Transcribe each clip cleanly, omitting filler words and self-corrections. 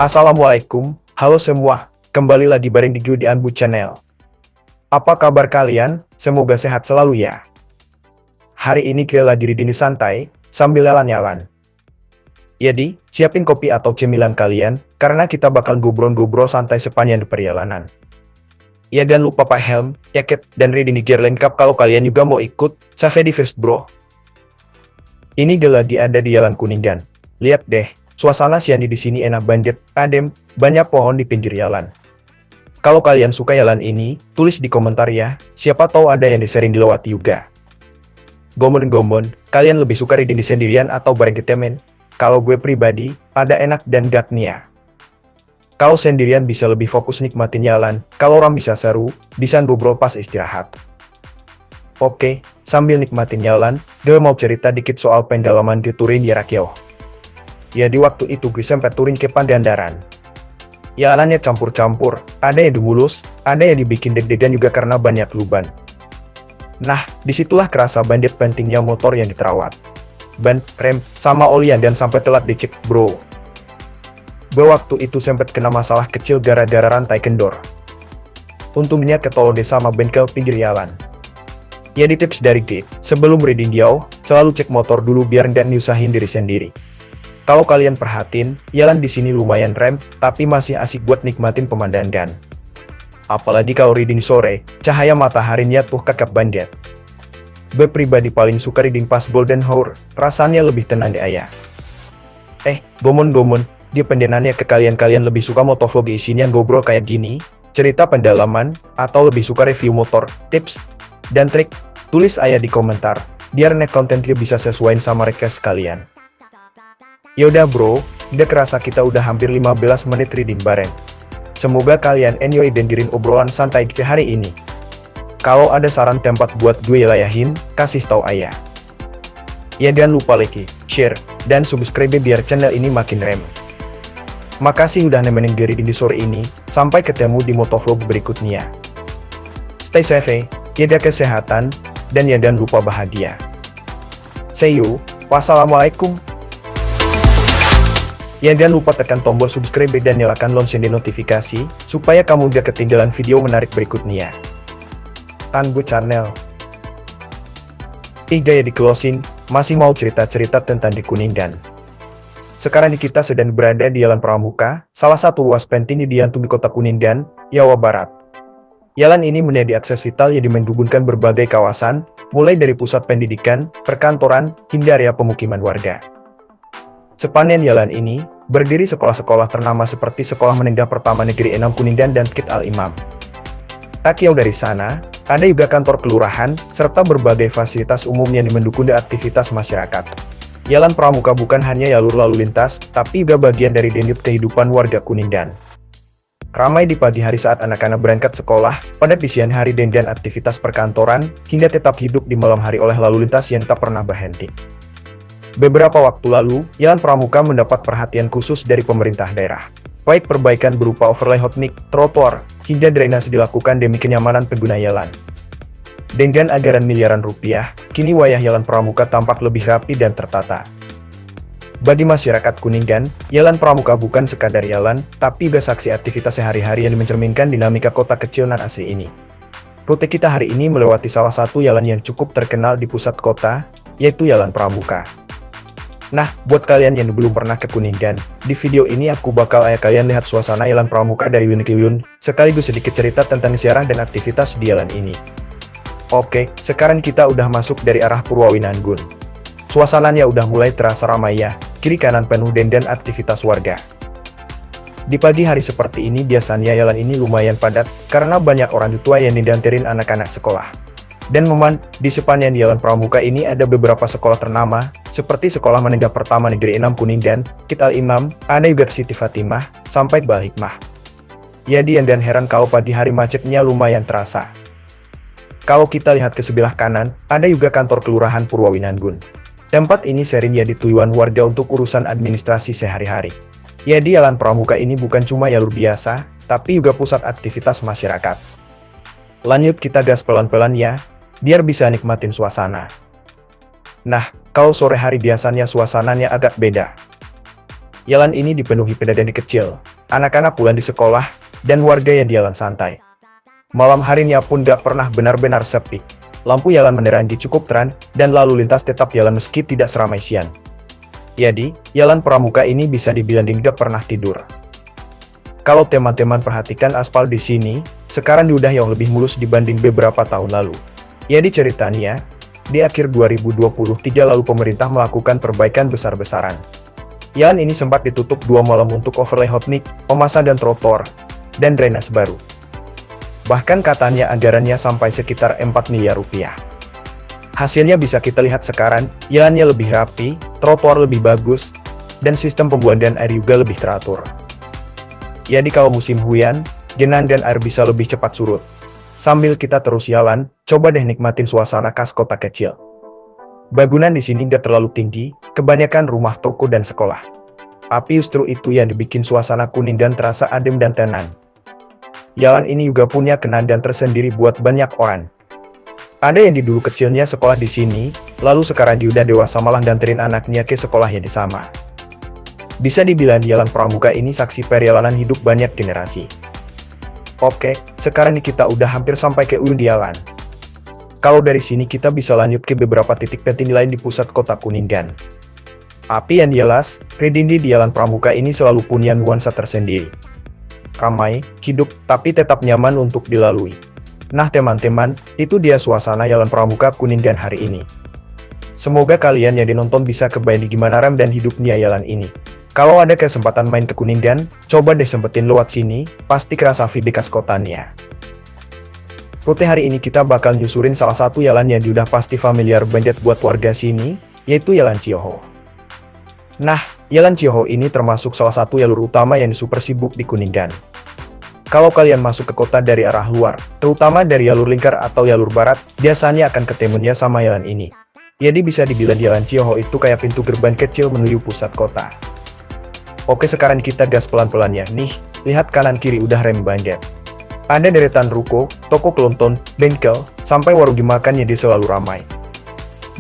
Assalamualaikum, halo semua, kembali lagi bareng di Gu di Anbu Channel. Apa kabar kalian? Semoga sehat selalu ya. Hari ini kita lagi dini santai, sambil jalan-jalan. Jadi, siapin kopi atau cemilan kalian, karena kita bakal ngobrol-ngobrol santai sepanjang perjalanan. Ya dan lupa pakai helm, jaket, dan reading gear lengkap kalau kalian juga mau ikut, save di first bro. Ini lagi ada di Jalan Kuningan. Lihat deh. Suasana siang di sini enak banget, adem, banyak pohon di pinggir jalan. Kalau kalian suka jalan ini, tulis di komentar ya, siapa tahu ada yang sering dilewati juga. Gomon-gomon, kalian lebih suka reading sendirian atau bareng temen? Kalau gue pribadi, ada enak dan gaknya. Kalau sendirian bisa lebih fokus nikmatin jalan, kalau orang bisa seru, bisa ngobrol pas istirahat. Oke, sambil nikmatin jalan, gue mau cerita dikit soal pendalaman gue touring di Rakyo. Ya di waktu itu gue sempat touring ke Pangandaran. Jalannya campur-campur, ada yang dimulus, ada yang dibikin deg-degan juga karena banyak lubang. Nah, disitulah kerasa banget pentingnya motor yang diterawat. Ban, rem, sama oli dan sampai telat dicek bro. Waktu itu sempat kena masalah kecil gara-gara rantai kendor. Untungnya ketolong sama bengkel pinggir jalan. Ya di tips dari gue, sebelum riding jauh, selalu cek motor dulu biar nggak nyusahin diri sendiri. Kalau kalian perhatiin, jalan di sini lumayan rem, tapi masih asik buat nikmatin pemandangan. Apalagi kalau riding sore, cahaya mataharinya tuh kakap banget. Gue pribadi paling suka riding pas golden hour, rasanya lebih tenang deh ayah. Gomon-gomon, di pendenannya ke kalian lebih suka motovlog isinya ngobrol kayak gini, cerita pendalaman, atau lebih suka review motor, tips, dan trik? Tulis ayah di komentar, biar next kontennya bisa sesuaiin sama request kalian. Yaudah bro, gak kerasa kita udah hampir 15 menit reading bareng. Semoga kalian enjoy dan dengerin obrolan santai kita hari ini. Kalau ada saran tempat buat gue layahin, kasih tau ayah. Ya jangan lupa like, share, dan subscribe biar channel ini makin rem. Makasih udah nemenin gue reading di sore ini, sampai ketemu di motovlog berikutnya. Stay safe, jaga kesehatan, dan ya jangan lupa bahagia. See you, wassalamualaikum. Ya jangan lupa tekan tombol subscribe dan nyalakan lonceng notifikasi, supaya kamu gak ketinggalan video menarik berikutnya. Anbu Channel. Gaya di closing, masih mau cerita-cerita tentang di Kuningan. Sekarang kita sedang berada di Jalan Pramuka, salah satu ruas penting di Kota Kuningan, Jawa Barat. Jalan ini menjadi akses vital yang menghubungkan berbagai kawasan, mulai dari pusat pendidikan, perkantoran, hingga area pemukiman warga. Sepanjang jalan ini, berdiri sekolah-sekolah ternama seperti Sekolah Menengah Pertama Negeri 6 Kuningan dan Masjid Al-Imam. Tak jauh dari sana, ada juga kantor kelurahan, serta berbagai fasilitas umum yang mendukung aktivitas masyarakat. Jalan Pramuka bukan hanya jalur lalu lintas, tapi juga bagian dari denyut kehidupan warga Kuningan. Ramai di pagi hari saat anak-anak berangkat sekolah, padat di siang hari dengan aktivitas perkantoran, hingga tetap hidup di malam hari oleh lalu lintas yang tak pernah berhenti. Beberapa waktu lalu, Jalan Pramuka mendapat perhatian khusus dari pemerintah daerah. Baik perbaikan berupa overlay hotmix, trotoar, hingga drainase dilakukan demi kenyamanan pengguna jalan. Dengan anggaran miliaran rupiah, kini wayah Jalan Pramuka tampak lebih rapi dan tertata. Bagi masyarakat Kuningan, Jalan Pramuka bukan sekadar jalan, tapi juga saksi aktivitas sehari-hari yang mencerminkan dinamika kota kecil nan asri ini. Rute kita hari ini melewati salah satu jalan yang cukup terkenal di pusat kota, yaitu Jalan Pramuka. Nah, buat kalian yang belum pernah ke Kuningan, di video ini aku bakal kalian lihat suasana Jalan Pramuka dari Winikliun, sekaligus sedikit cerita tentang sejarah dan aktivitas di jalan ini. Oke, sekarang kita udah masuk dari arah Purwawinangun. Suasananya udah mulai terasa ramai ya, kiri kanan penuh dengan aktivitas warga. Di pagi hari seperti ini biasanya jalan ini lumayan padat, karena banyak orang tua yang dianterin anak-anak sekolah. Dan di sepanjang Jalan Pramuka ini ada beberapa sekolah ternama, seperti Sekolah Menengah Pertama Negeri 6 Kuningan, Masjid Al-Imam, ada juga Siti Fatimah, sampai Bal-Hikmah. Jadi dan heran kalau pagi hari macetnya lumayan terasa. Kalau kita lihat ke sebelah kanan, ada juga kantor kelurahan Purwawinangun. Tempat ini sering jadi tujuan warga untuk urusan administrasi sehari-hari. Jadi Jalan Pramuka ini bukan cuma jalur biasa, tapi juga pusat aktivitas masyarakat. Lanjut kita gas pelan-pelan ya, biar bisa nikmatin suasana. Nah, kalau sore hari biasanya suasananya agak beda. Jalan ini dipenuhi pedagang kecil, anak-anak pulang di sekolah, dan warga yang jalan santai. Malam harinya pun gak pernah benar-benar sepi. Lampu jalan menerangi cukup terang, dan lalu lintas tetap jalan meski tidak seramai siang. Jadi, jalan Pramuka ini bisa dibilang gak pernah tidur. Kalau teman-teman perhatikan aspal di sini, sekarang udah yang lebih mulus dibanding beberapa tahun lalu. Jadi ceritanya, di akhir 2023 lalu pemerintah melakukan perbaikan besar-besaran. Jalan ini sempat ditutup 2 malam untuk overlay hot mix, pemasangan trotoar, dan drainase baru. Bahkan katanya anggarannya sampai sekitar 4 miliar rupiah. Hasilnya bisa kita lihat sekarang, jalannya lebih rapi, trotoar lebih bagus, dan sistem pembuangan air juga lebih teratur. Jadi kalau musim hujan, genangan air bisa lebih cepat surut. Sambil kita terus jalan, coba deh nikmatin suasana khas kota kecil. Bangunan di sini nggak terlalu tinggi, kebanyakan rumah toko dan sekolah. Tapi justru itu yang dibikin suasana Kuningan terasa adem dan tenang. Jalan ini juga punya kenangan tersendiri buat banyak orang. Ada yang di dulu kecilnya sekolah di sini, lalu sekarang dia udah dewasa malah nganterin anaknya ke sekolahnya di sana. Bisa dibilang Jalan Pramuka ini saksi perjalanan hidup banyak generasi. Oke, sekarang ini kita udah hampir sampai ke ujung jalan. Kalau dari sini kita bisa lanjut ke beberapa titik penting lain di pusat kota Kuningan. Tapi yang jelas, Redindi di Jalan Pramuka ini selalu punya nuansa tersendiri. Ramai, hidup, tapi tetap nyaman untuk dilalui. Nah teman-teman, itu dia suasana Jalan Pramuka Kuningan hari ini. Semoga kalian yang dinonton bisa kebayang gimana ram dan hidupnya jalan ini. Kalau ada kesempatan main ke Kuningan, coba deh sempetin lewat sini, pasti kerasa vibe khas kotanya. Rute hari ini kita bakal nyusurin salah satu jalan yang udah pasti familiar banget buat warga sini, yaitu Jalan Ciyoho. Nah, Jalan Ciyoho ini termasuk salah satu jalur utama yang super sibuk di Kuningan. Kalau kalian masuk ke kota dari arah luar, terutama dari jalur lingkar atau jalur barat, biasanya akan ketemunya sama jalan ini. Jadi bisa dibilang Jalan Ciyoho itu kayak pintu gerbang kecil menuju pusat kota. Oke sekarang kita gas pelan-pelan ya, nih, lihat kanan kiri udah rem banget. Ada deretan ruko, toko kelonton, bengkel, sampai warung makan yang selalu ramai.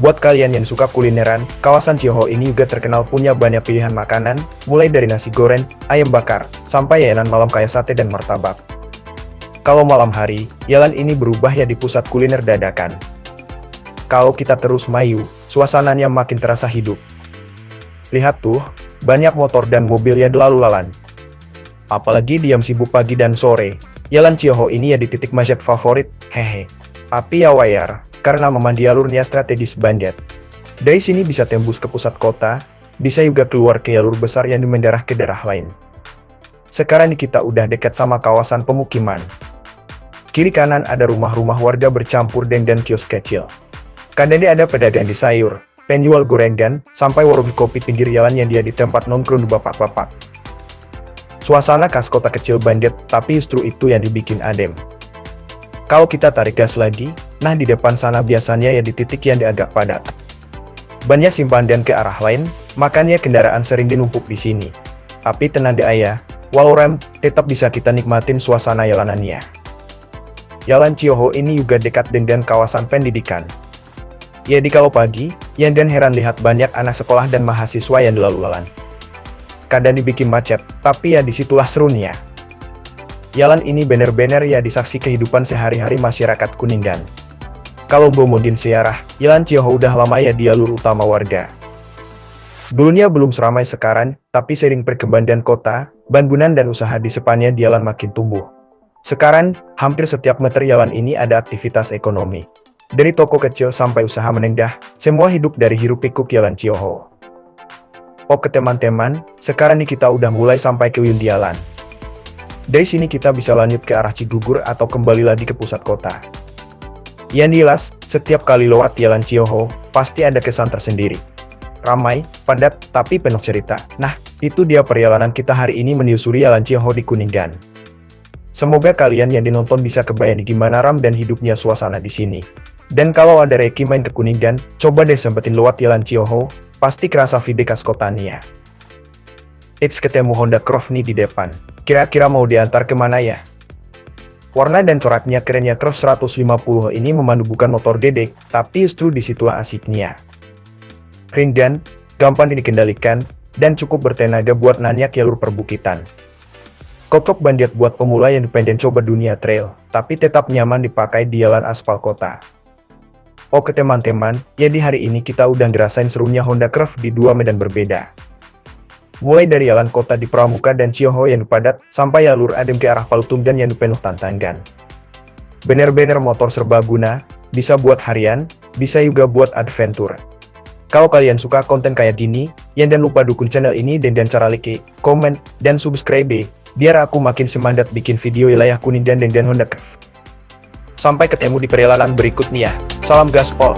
Buat kalian yang suka kulineran, kawasan Ciyoho ini juga terkenal punya banyak pilihan makanan, mulai dari nasi goreng, ayam bakar, sampai jajanan malam kayak sate dan martabak. Kalau malam hari, jalan ini berubah ya di pusat kuliner dadakan. Kalau kita terus mayu, suasananya makin terasa hidup. Lihat tuh, banyak motor dan mobil yang lalu lalang. Apalagi diam sibuk pagi dan sore, Jalan Ciyoho ini ya di titik macet favorit, hehe. Tapi ya wayar, karena memang jalurnya strategis banget. Dari sini bisa tembus ke pusat kota, bisa juga keluar ke jalur besar yang mengarah ke daerah lain. Sekarang kita udah dekat sama kawasan pemukiman. Kiri kanan ada rumah-rumah warga bercampur dengan kios kecil. Kadang ada pedagang di sayur, penjual gorengan, sampai warung kopi pinggir jalan yang dia di tempat nongkrong bapak-bapak. Suasana khas kota kecil banget, tapi justru itu yang dibikin adem. Kalau kita tarik gas lagi, nah di depan sana biasanya ya di titik yang agak padat. Banyak simpang dan ke arah lain, makanya kendaraan sering dinumpuk di sini. Tapi tenang deh ayah, walau rem, tetap bisa kita nikmatin suasana jalanannya. Jalan Ciyoho ini juga dekat dengan kawasan pendidikan. Jadi kalau pagi, yang dan heran lihat banyak anak sekolah dan mahasiswa yang lalu-lalang. Kadang dibikin macet, tapi ya disitulah serunya. Jalan ini bener-bener ya disaksi kehidupan sehari-hari masyarakat Kuningan. Kalau ngomongin sejarah, Jalan Ciyoho udah lama ya di jalur utama warga. Dulunya belum seramai sekarang, tapi sering perkembangan kota, bangunan dan usaha di sepanjang jalan makin tumbuh. Sekarang, hampir setiap meter jalan ini ada aktivitas ekonomi. Dari toko kecil sampai usaha menengah, semua hidup dari hiruk-pikuk Jalan Ciyoho. Oke teman-teman, sekarang nih kita udah mulai sampai ke ujung jalan. Dari sini kita bisa lanjut ke arah Cigugur atau kembali lagi ke pusat kota. Yang jelas, setiap kali lewat Jalan Ciyoho, pasti ada kesan tersendiri. Ramai, padat, tapi penuh cerita. Nah, itu dia perjalanan kita hari ini menyusuri Jalan Ciyoho di Kuningan. Semoga kalian yang dinonton bisa kebayang gimana ram dan hidupnya suasana di sini. Dan kalau ada reki main ke Kuningan, coba deh sempetin lewat Jalan Ciyoho, pasti kerasa vibe khas kotanya. It's ketemu Honda Cross nih di depan. Kira-kira mau diantar kemana ya? Warna dan coraknya kerennya Cross 150 ini memandu bukan motor gede, tapi justru disitulah asiknya. Ringan, gampang dikendalikan, dan cukup bertenaga buat nanjak jalur perbukitan. Cocok banget buat pemula yang pengen coba dunia trail, tapi tetap nyaman dipakai di jalan aspal kota. Oke teman-teman, ya di hari ini kita udah ngerasain serunya Honda Curve di dua medan berbeda. Mulai dari jalan kota di Pramuka dan Ciyoho yang padat, sampai jalur adem ke arah Palutung dan yang penuh tantangan. Bener-bener motor serbaguna, bisa buat harian, bisa juga buat adventure. Kalau kalian suka konten kayak gini, jangan lupa dukung channel ini dengan cara like, komen, dan subscribe, biar aku makin semangat bikin video wilayah Kuningan dan Honda Curve. Sampai ketemu di perjalanan berikutnya. Salam gaspol.